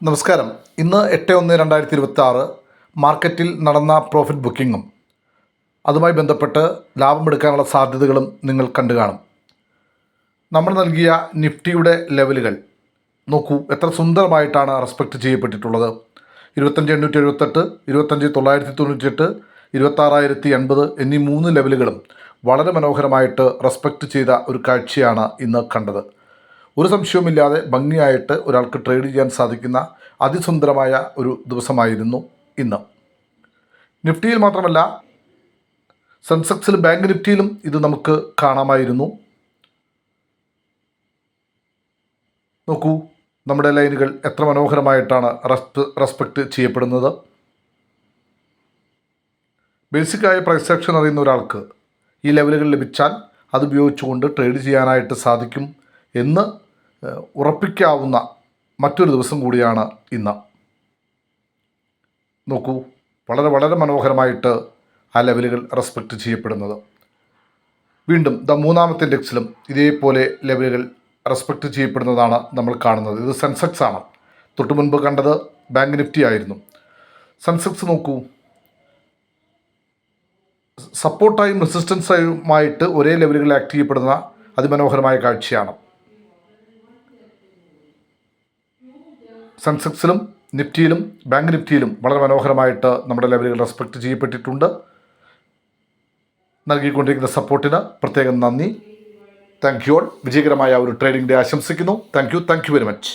നമസ്കാരം. ഇന്ന് 8/1/2026 മാർക്കറ്റിൽ നടന്ന പ്രോഫിറ്റ് ബുക്കിങ്ങും അതുമായി ബന്ധപ്പെട്ട് ലാഭമെടുക്കാനുള്ള സാധ്യതകളും നിങ്ങൾ കണ്ടു കാണും. നമ്മൾ നൽകിയ നിഫ്റ്റിയുടെ ലെവലുകൾ നോക്കൂ, എത്ര സുന്ദരമായിട്ടാണ് റെസ്പെക്റ്റ് ചെയ്യപ്പെട്ടിട്ടുള്ളത്. 25,878, 25,998, 26,080 എന്നീ 3 ലെവലുകളും വളരെ മനോഹരമായിട്ട് റെസ്പെക്റ്റ് ചെയ്ത ഒരു കാഴ്ചയാണ് ഇന്ന് കണ്ടത്. ഒരു സംശയവുമില്ലാതെ ഭംഗിയായിട്ട് ഒരാൾക്ക് ട്രേഡ് ചെയ്യാൻ സാധിക്കുന്ന അതിസുന്ദരമായ ഒരു ദിവസമായിരുന്നു ഇന്ന്. നിഫ്റ്റിയിൽ മാത്രമല്ല, സെൻസെക്സിലും ബാങ്ക് നിഫ്റ്റിയിലും ഇത് നമുക്ക് കാണാമായിരുന്നു. നോക്കൂ, നമ്മുടെ ലൈനുകൾ എത്ര മനോഹരമായിട്ടാണ് റെസ്പെക്റ്റ് ചെയ്യപ്പെടുന്നത്. ബേസിക്കായ പ്രൈസ് ആക്ഷൻ അറിയുന്ന ഒരാൾക്ക് ഈ ലെവലുകൾ ലഭിച്ചാൽ അതുപയോഗിച്ചുകൊണ്ട് ട്രേഡ് ചെയ്യാനായിട്ട് സാധിക്കും എന്ന് ഉറപ്പിക്കാവുന്ന മറ്റൊരു ദിവസം കൂടിയാണ് ഇന്ന്. നോക്കൂ, വളരെ വളരെ മനോഹരമായിട്ട് ആ ലെവലുകൾ റെസ്പെക്റ്റ് ചെയ്യപ്പെടുന്നത്. വീണ്ടും മൂന്നാമത്തെ ഇൻഡെക്സിലും ഇതേപോലെ ലെവലുകൾ റെസ്പെക്റ്റ് ചെയ്യപ്പെടുന്നതാണ് നമ്മൾ കാണുന്നത്. ഇത് സെൻസെക്സ് ആണ്. തൊട്ട് മുൻപ് കണ്ടത് ബാങ്ക് നിഫ്റ്റി ആയിരുന്നു. സെൻസെക്സ് നോക്കൂ, സപ്പോർട്ടായും റെസിസ്റ്റൻസായുമായിട്ട് ഒരേ ലെവലുകളിൽ ആക്ട് ചെയ്യപ്പെടുന്ന അതിമനോഹരമായ കാഴ്ചയാണ്. സെൻസെക്സിലും നിഫ്റ്റിയിലും ബാങ്ക് നിഫ്റ്റിയിലും വളരെ മനോഹരമായിട്ട് നമ്മുടെ ലെവലുകൾ റെസ്പെക്റ്റ് ചെയ്യപ്പെട്ടിട്ടുണ്ട്. നൽകിക്കൊണ്ടിരിക്കുന്ന സപ്പോർട്ടിന് പ്രത്യേകം നന്ദി. Thank you all. വിജയകരമായ ഒരു ട്രേഡിംഗ് ഡേ ആശംസിക്കുന്നു. Thank you very much.